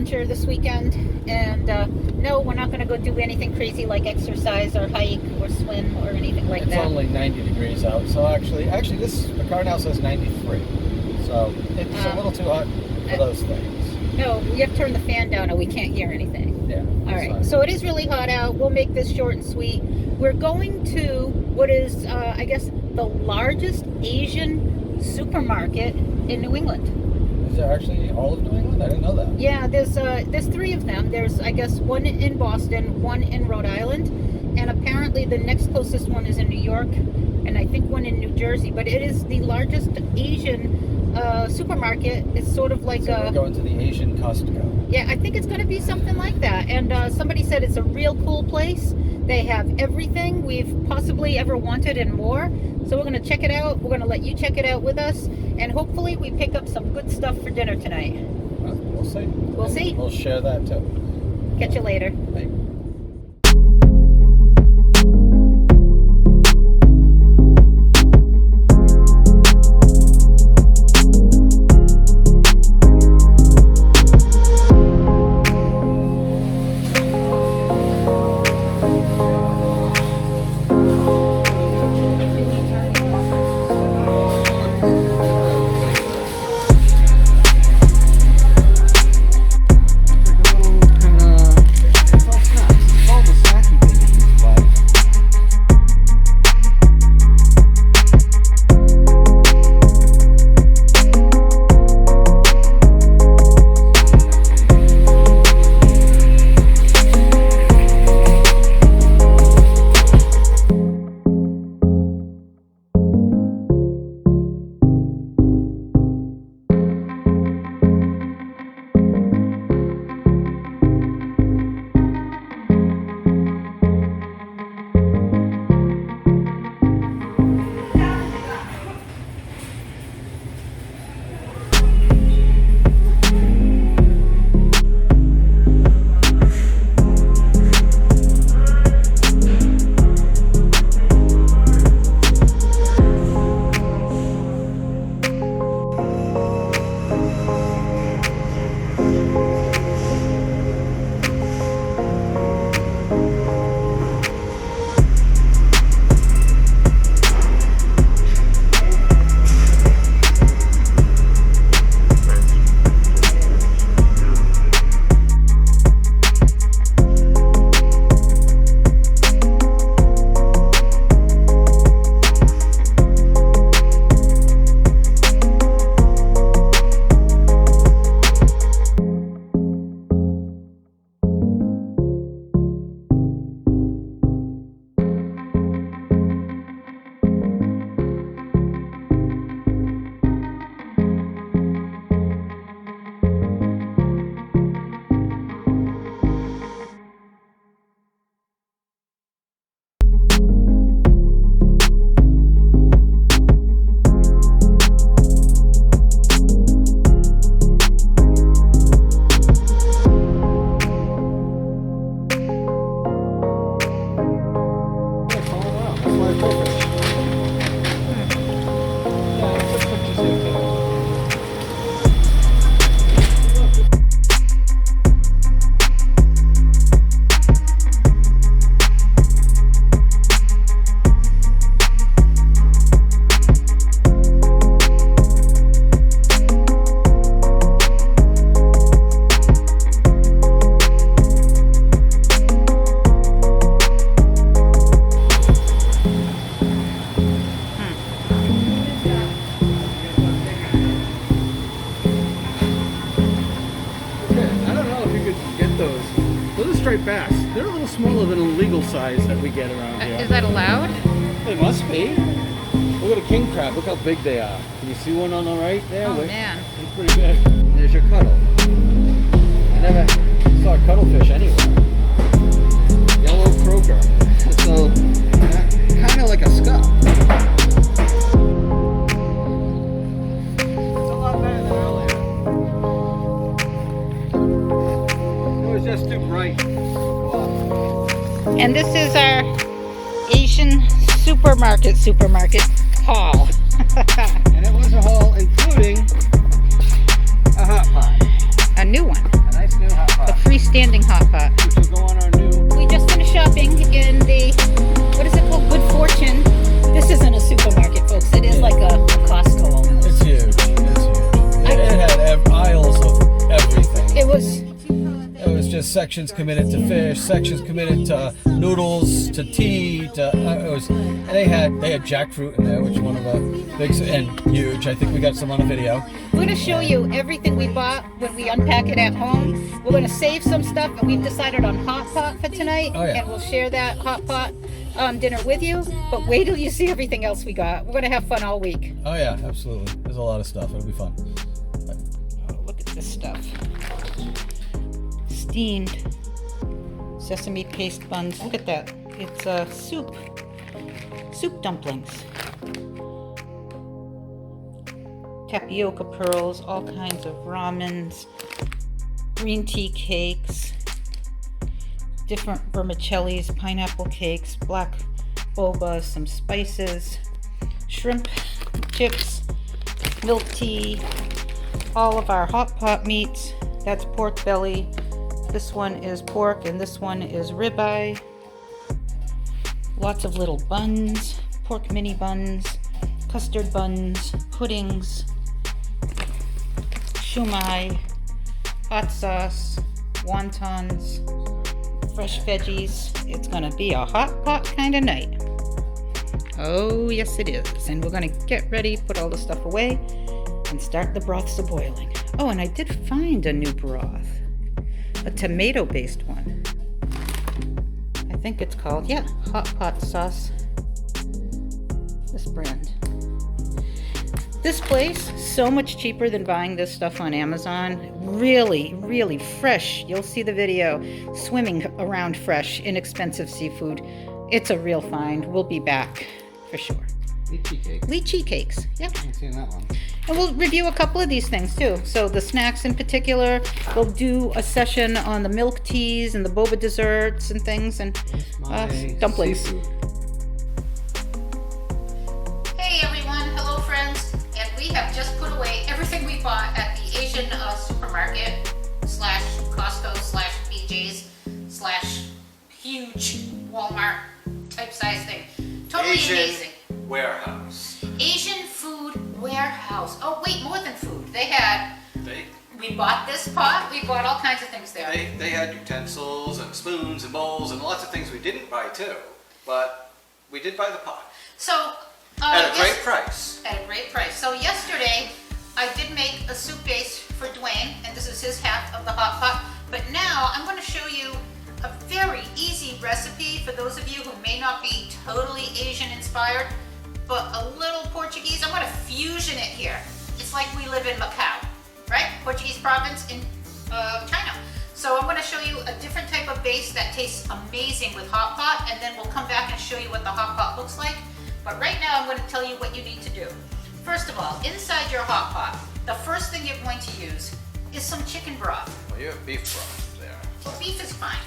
adventure this weekend, and no, we're not going to go do anything crazy like exercise or hike or swim or anything like that. It's only 90 degrees out, so actually the car now says 93, so it's a little too hot for those things. No, we have to turn the fan down or we can't hear anything. Yeah. All right, fine. so it is really hot out. We'll make this short and sweet. We're going to what is, I guess, the largest Asian supermarket in New England. Is there actually all of New England? I didn't know that. Yeah, there's 3 of them. There's, I guess, one in Boston, one in Rhode Island, and apparently the next closest one is in New York, and I think one in New Jersey. But it is the largest Asian supermarket. It's sort of like we're going to the Asian Costco. Yeah, I think it's going to be something like that. And somebody said it's a real cool place. They have everything we've possibly ever wanted and more. So we're going to check it out. We're going to let you check it out with us. And hopefully we pick up some good stuff for dinner tonight. We'll see. We'll see. We'll share that too. Catch you later. Bye. striped bass. They're a little smaller than a legal size that we get around here. Is that allowed? They must be. Look at a king crab. Look how big they are. Can you see one on the right there? Oh, man. It's pretty big. There's your cuttle. I never saw a cuttlefish anywhere. Yellow croaker. So, kind of like a scup. It's a lot better than earlier. It was just too bright. And this is our Asian supermarket haul. And it was a haul including a hot pot. A new one. And Nice new hot A pot. freestanding hot pot. Which will go on our new. We just finished shopping in the, what is it called? Good Fortune. This isn't a supermarket, folks. It is like a Costco almost. It's huge. It's huge. It had aisles of everything. It was. It was just sections committed to fish, sections committed to noodles, to tea, and they had jackfruit in there, which is one of the big and huge. I think we got some on a video. We're going to show you everything we bought when we unpack it at home. We're going to save some stuff, and we've decided on hot pot for tonight. Oh, yeah. And we'll share that hot pot dinner with you. But wait till you see everything else we got. We're going to have fun all week. Oh yeah, absolutely. There's a lot of stuff. It'll be fun. Oh, look at this stuff. Steamed sesame paste buns. Look at that. It's soup dumplings. Tapioca pearls, all kinds of ramens, green tea cakes, different vermicellis, pineapple cakes, black boba, some spices, shrimp chips, milk tea, all of our hot pot meats. That's pork belly. This one is pork and this one is ribeye. Lots of little buns, pork mini buns, custard buns, puddings, shumai, hot sauce, wontons, fresh veggies. It's gonna be a hot pot kind of night. Oh yes it is. And we're gonna get ready, put all the stuff away, and start the broths a boiling. Oh, and I did find a new broth. A tomato-based one. I think it's called, yeah, Hot Pot Sauce. This brand. This place, so much cheaper than buying this stuff on Amazon. Really, really fresh. You'll see the video. Swimming around fresh, inexpensive seafood. It's a real find. We'll be back for sure. Lychee cake. Lychee cakes, yep. I haven't seen that one. And we'll review a couple of these things too. So the snacks in particular, we'll do a session on the milk teas and the boba desserts and things, and dumplings. Seafood. Hey everyone, hello friends, and we have just put away everything we bought at the Asian supermarket slash Costco slash BJ's slash huge Walmart type size thing. Totally amazing. Warehouse. Asian food warehouse. Oh wait, more than food. We bought this pot. We bought all kinds of things there. They had utensils and spoons and bowls and lots of things we didn't buy too, but we did buy the pot. So At a great price. At a great price. So yesterday I did make a soup base for Dwayne, and this is his half of the hot pot. But now I'm going to show you a very easy recipe for those of you who may not be totally Asian inspired, but a little Portuguese. I'm going to fusion it here. It's like we live in Macau, right? Portuguese province in China. So I'm going to show you a different type of base that tastes amazing with hot pot, and then we'll come back and show you what the hot pot looks like. But right now I'm going to tell you what you need to do. First of all, inside your hot pot, the first thing you're going to use is some chicken broth. Well, you have beef broth there. Well, beef is fine.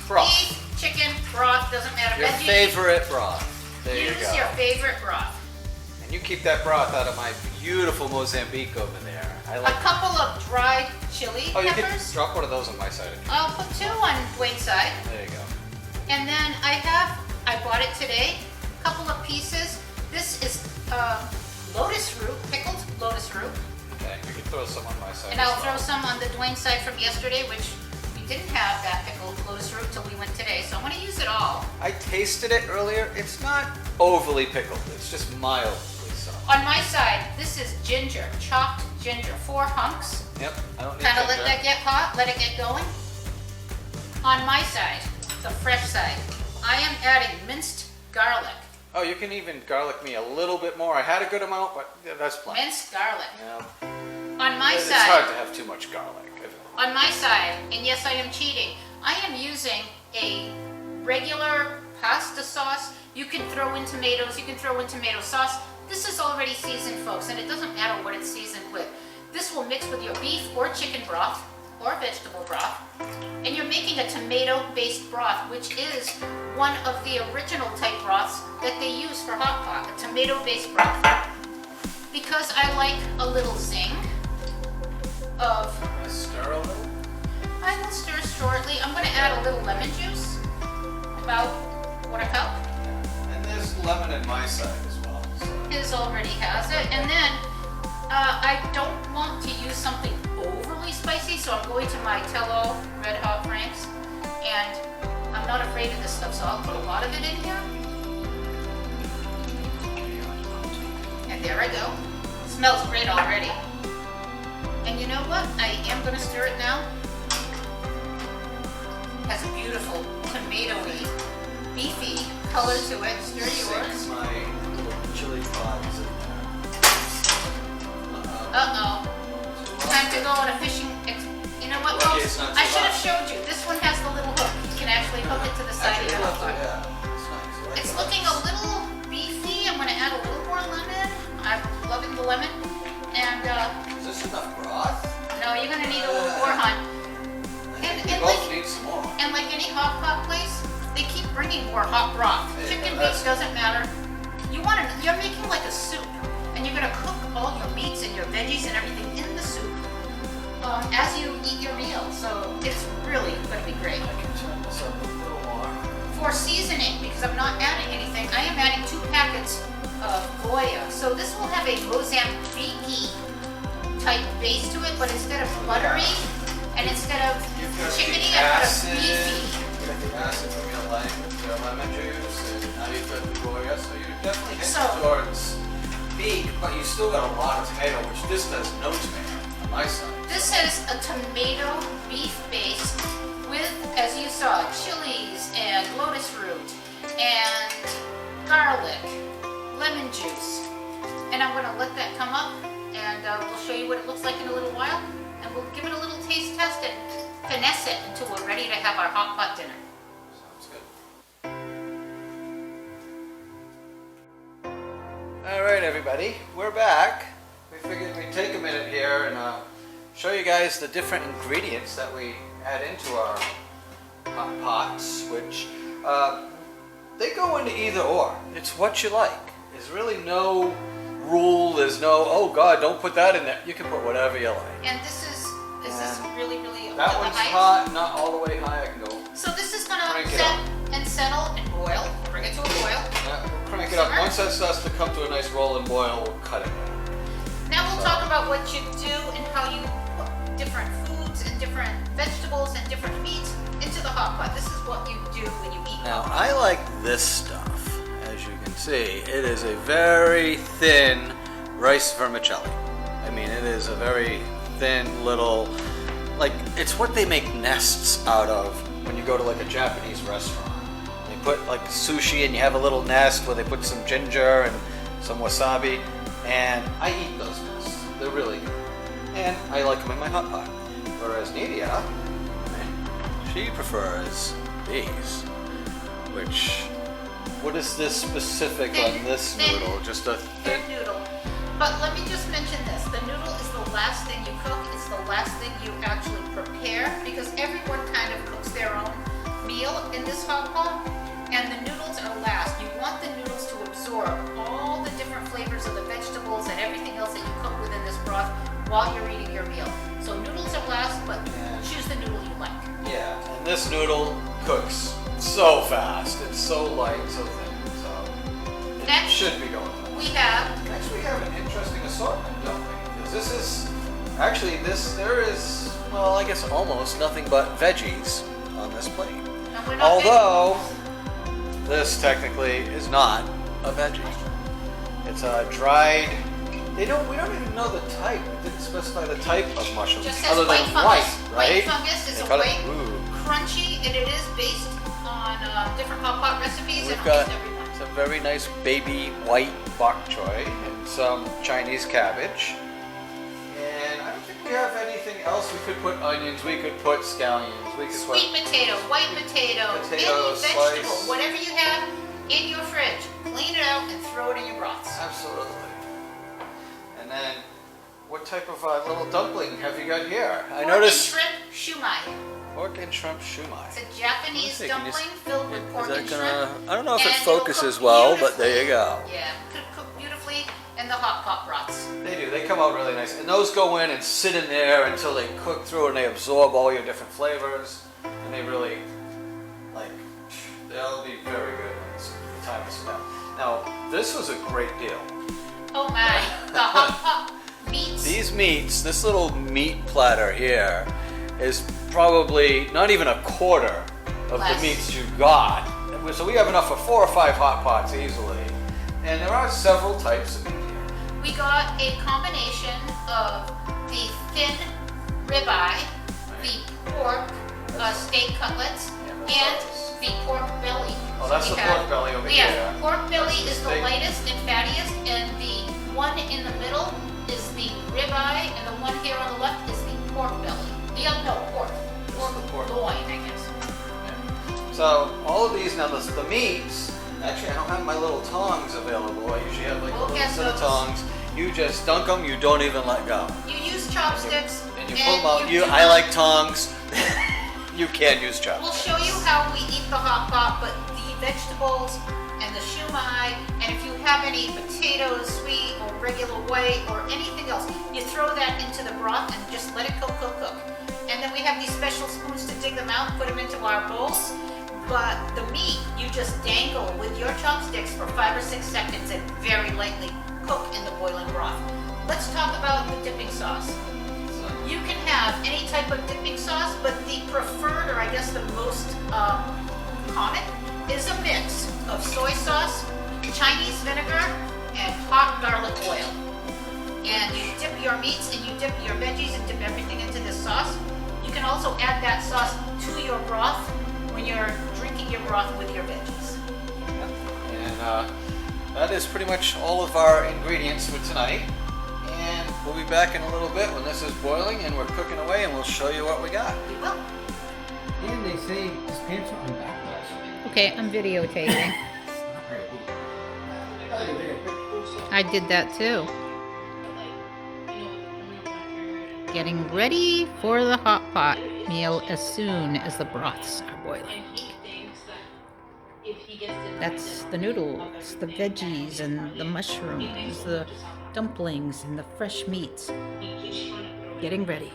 Broth. Beef, chicken, broth, doesn't matter. Your Veggies, favorite broth. There you use go. your favorite broth. And you keep that broth out of my beautiful Mozambique over there. I A like. couple of dried chili Oh, you can peppers. drop one of those on my side. I'll put 2 on Dwayne's side. There you go. And then I bought it today, a couple of pieces. This is lotus root, pickled lotus root. Okay, you can throw some on my side. And as I'll well. throw some on the Dwayne side from yesterday, which we didn't have that pickled lotus root till we went today. So I'm going to use it all. I tasted it earlier. It's not overly pickled. It's just mildly so. On my side, this is ginger, chopped ginger, 4 hunks. Yep, I don't need Kind of let ginger. that get hot, let it get going. On my side, the fresh side, I am adding minced garlic. Oh, you can even garlic me a little bit more. I had a good amount, but that's plenty. Minced garlic. Yeah. On my It's side, hard to have too much garlic. on my side, and yes, I am cheating, I am using a regular pasta sauce. You can throw in tomatoes, you can throw in tomato sauce. This is already seasoned, folks, and it doesn't matter what it's seasoned with. This will mix with your beef or chicken broth or vegetable broth, and you're making a tomato-based broth, which is one of the original type broths that they use for hot pot, a tomato-based broth. Because I like a little zing of Stir a little. I will stir shortly. I'm going to add a little lemon juice, about what, a cup? And there's lemon in my side as well. So. His already has it. And then I don't want to use something overly spicy, so I'm going to my Tello Red Hot Franks. And I'm not afraid of this stuff, so I'll put a lot of it in here. And there I go. It smells great already. And you know what? I am going to stir it now. It has a beautiful tomatoey, beefy color to it. Stir yours. My little chili fries in there. Uh-oh. Time to go on a fishing. You know what, Lucky folks? it's not I too should have hot. showed you. This one has the little hook. You can actually hook it to the side of Actually, your yeah, hook. it's nice. It's looking a little beefy. I'm going to add a little more lemon. I'm loving the lemon. And, Is this enough broth? no, you're going to need a little more, hon. We both need some more. And like any hot pot place, they keep bringing more hot broth. Yeah, Chicken, that's- beef, doesn't matter. You're making like a soup, and you're gonna cook all your meats and your veggies and everything in the soup as you eat your meal. So it's really gonna be great. I can turn this up a little more. For seasoning, because I'm not adding anything, I am adding 2 packets of Goya. So this will have a Mozambique type base to it, but instead of buttery and instead of You've got chickeny, the I put a acid, beefy. you've got the acid from your lemon juice, and now you've got the Goya, so you're definitely heading towards beef, but you still got a lot of tomato, which this does no tomato on my side. This is a tomato beef base with, as you saw, chilies and lotus root and garlic, lemon juice. And I'm going to let that come up, and we'll show you what it looks like in a little while. And we'll give it a little taste test and finesse it until we're ready to have our hot pot dinner. Sounds good. All right, everybody, we're back. We figured we'd take a minute here and show you guys the different ingredients that we add into our hot pots, which they go into either or. It's what you like. There's really no rule. There's no, oh God, don't put that in there. You can put whatever you like. And this is this really, really That the one's height? hot, not all the way high. I can go. So this is going Crank to it set up. and settle and boil. Bring it to a boil. Yeah, we'll crank it up. Simmer. Once that starts to come to a nice roll and boil, we'll cut it. Now we'll So- talk about what you do and how you put different foods and different vegetables and different meats into the hot pot. This is what you do when you eat. Now, I like this stuff. As you can see, it is a very thin rice vermicelli. I mean, it is a very thin little, like, it's what they make nests out of when you go to like a Japanese restaurant. They put like sushi and you have a little nest where they put some ginger and some wasabi, and I eat those nests. They're really good. And I like them in my hot pot. Whereas Nidia, she prefers these, which, what is this specific on this Thin- noodle? Just a Thin noodle. But let me just mention this. The noodle is the last thing you cook. It's the last thing you actually prepare, because everyone kind of cooks their own meal in this hot pot. And the noodles are last. You want the noodles to absorb all the different flavors of the vegetables and everything else that you cook within this broth while you're eating your meal. So noodles are last, but choose the noodle you like. Yeah, and this noodle cooks so fast. It's so light, so thin. So it Next, should be going fast. we have Next, we have an interesting assortment, don't we? Because this is actually there is, well, I guess almost nothing but veggies on this plate. and we're not Although this technically is not a veggie. It's a dried. We don't even know the type. It didn't specify the type of mushroom just says other white than fungus. right? White fungus is They a cut it- white, ooh. crunchy, and it is based on different hot pot recipes We've and got almost everyone. some very nice baby white bok choy and some Chinese cabbage. And I don't think we have anything else. We could put onions, we could put scallions, we could put... Sweet potato, white potato, Potato any vegetable, slice. whatever you have in your fridge, clean it out and throw it in your broths. Absolutely. And then, what type of little dumpling have you got here? I noticed... Pork and shrimp shumai. Pork and shrimp shumai. It's a Japanese Let me see, can you dumpling filled with pork and shrimp. I don't know if it And it'll focuses cook well, but there you beautifully. go. Yeah, could cook beautifully in the hot pot broths. They do. they come out really nice. And those go in and sit in there until they cook through and they absorb all your different flavors. And they really, like, they'll be very good when it's the time to smell. Now, this was a great deal. Oh my, the hot pot meats. These meats, this little meat platter here is probably not even a quarter of Less. the meats you got. So we have enough for 4 or 5 hot pots easily. And there are several types of meat here. We got a combination of the thin ribeye, the pork steak cutlets, and the pork belly. Oh, that's So the we pork have- belly over Yeah, here. pork belly That's the is the steak. lightest and fattiest, and the one in the middle is the ribeye, and the one here on the left is the pork belly. Pork. the pork. Loin, I guess. So all of these, now the meats, actually I don't have my little tongs available. I usually have like a We'll little get set of those. tongs. You just dunk them, you don't even let go. You use chopsticks. And you pull them out. you do I not- like tongs. You can't use We'll chopsticks. show you how we eat the hot pot, but the vegetables and the shumai, and if you have any potatoes, sweet or regular white or anything else, you throw that into the broth and just let it cook. And then we have these special spoons to dig them out, put them into our bowls. But the meat, you just dangle with your chopsticks for 5 or 6 seconds and very lightly cook in the boiling broth. Let's talk about the dipping sauce. You can have any type of dipping sauce, but the preferred, or I guess the most common, is a mix of soy sauce, Chinese vinegar, and hot garlic oil. And you dip your meats and you dip your veggies and dip everything into this sauce. You can also add that sauce to your broth when you're drinking your broth with your veggies. And that is pretty much all of our ingredients for tonight. And we'll be back in a little bit when this is boiling and we're cooking away, and we'll show you what we got. We will. And they say his pants are on backwards. Okay, I'm videotaping. I did that too. Getting ready for the hot pot meal as soon as the broths are boiling. That's the noodles, the veggies, and the mushrooms, the dumplings, and the fresh meats. Getting ready.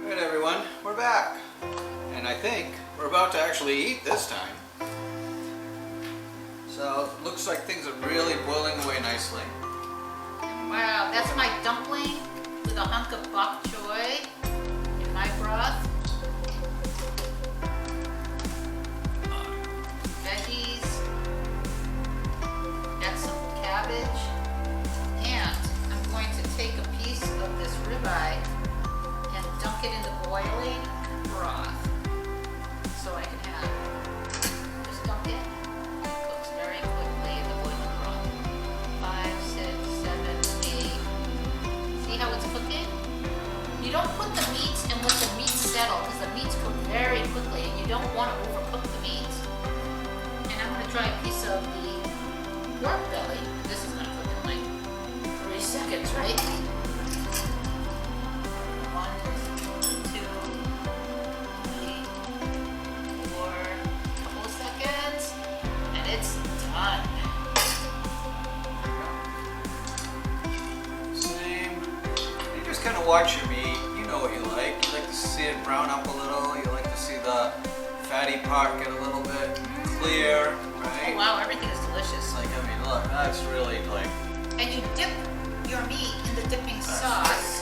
Alright everyone, we're back. And I think we're about to actually eat this time. So it looks like things are really boiling away nicely. Wow, that's my dumpling with a hunk of bok choy in my broth. Veggies. That's some cabbage. And I'm going to take a piece of this ribeye and dunk it in the boiling broth so I can have just dunk it. Cooks very quickly in the boiling broth. 5, 6, 7, 8. See how it's cooking? You don't put the meats and let the meats settle because the meats cook very quickly and you don't want to overcook the meats. And I'm going to try a piece of the pork belly. This is going to cook in like 3 seconds, right? 1, 2, 3, 4, couple of seconds, and it's done. Same. You just kind of watch your meat. You know what you like. You like to see it brown up a little. You like to see the fatty part get a little bit clear, right? Oh wow, everything is delicious. Like, I mean, look, that's really like. And you dip your meat in the dipping sauce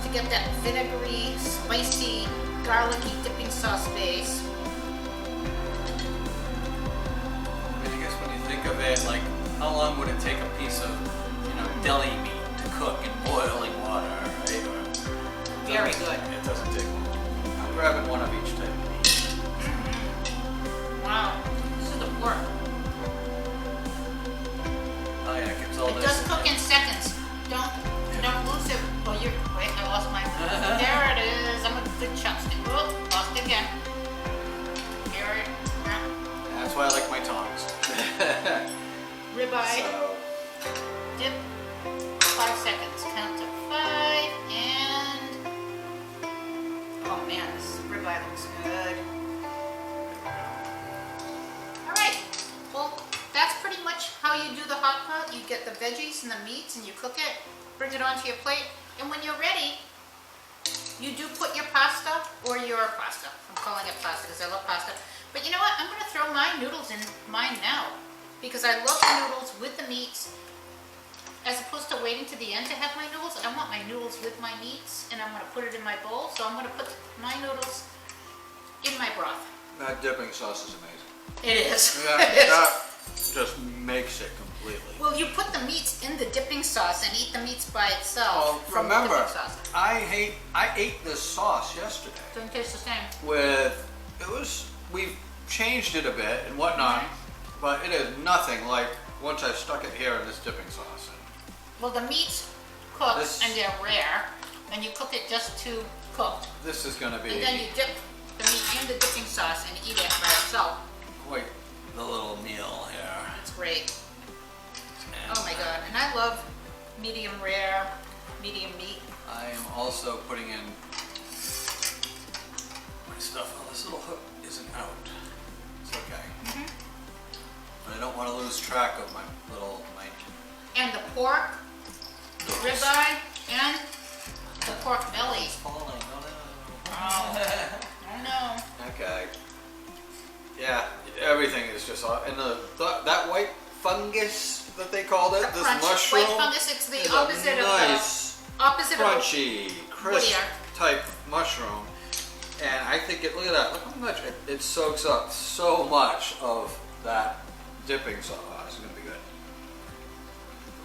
to get that vinegary, spicy, garlicky dipping sauce base. I mean, I guess when you think of it, like, how long would it take a piece of, deli meat to cook in boiling water, right? Or, Very good. It doesn't take long. I'm grabbing one of each type of meat. Wow, this is the pork. Oh yeah, it gives all It this. does cook in seconds. Don't lose it. Oh, wait, I lost mine. There it is. I'm a good chopstick. Oh, lost it again. Here it. That's why I like my tongs. Ribeye. So, Dip. 5 seconds. Count to 5 and. Oh man, this ribeye looks good. All right. get the veggies and the meats and you cook it, bring it onto your plate, and when you're ready, you do put your pasta or your pasta. I'm calling it pasta because I love pasta. But you know what? I'm going to throw my noodles in mine now because I love the noodles with the meats. As opposed to waiting to the end to have my noodles, I want my noodles with my meats, and I'm going to put it in my bowl. So I'm going to put my noodles in my broth. That dipping sauce is amazing. It is. That just makes it completely. Well, you put the meats in the dipping sauce and eat the meats by itself. Well, from remember, the dipping sauce. I ate this sauce yesterday. Doesn't taste the same. We've changed it a bit and whatnot, but it is nothing like once I stuck it here in this dipping sauce. Well, the meat's cooked and they're rare, and you cook it just to cook. This is going to be And then you dip the meat in the dipping sauce and eat it by itself. quite the little meal here. It's great. And Oh my god, and I love medium rare, medium meat. I am also putting in my stuff. Oh, this little hook isn't out. It's okay. But I don't want to lose track of my And the pork, the ribeye, and the pork belly. falling. Oh, I know. Okay. Yeah, everything is just and that white fungus that they called it, The this crunch, mushroom. white fungus, it's the is opposite a of nice, opposite crunchy, crisp Whittier. type mushroom. And I think look at that. Look how much it soaks up so much of that dipping sauce. It's gonna be good.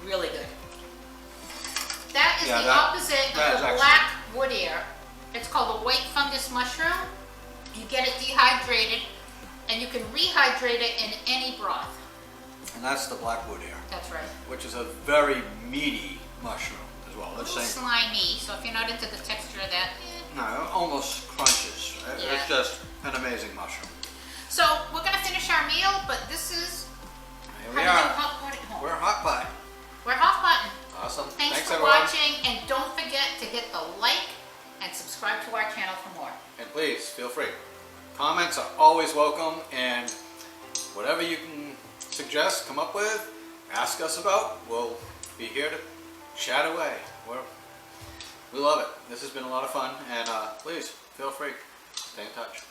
really good. That is Yeah, the that- opposite that of is the excellent. black wood ear. It's called the white fungus mushroom. You get it dehydrated, and you can rehydrate it in any broth. And that's the blackwood here, That's right. which is a very meaty mushroom as well. A Let's little say slimy, so if you're not into the texture of that, no, it almost crunches. Yeah. It's just an amazing mushroom. So we're gonna finish our meal, but this is Here how we to do are. hot pot at home. We're hot pot. We're hot button. Awesome. Thanks for everyone. watching, and don't forget to hit the like and subscribe to our channel for more. And please feel free. Comments are always welcome, and whatever you can suggest, come up with, ask us about, we'll be here to chat away. We love it. This has been a lot of fun, and please feel free. Stay in touch.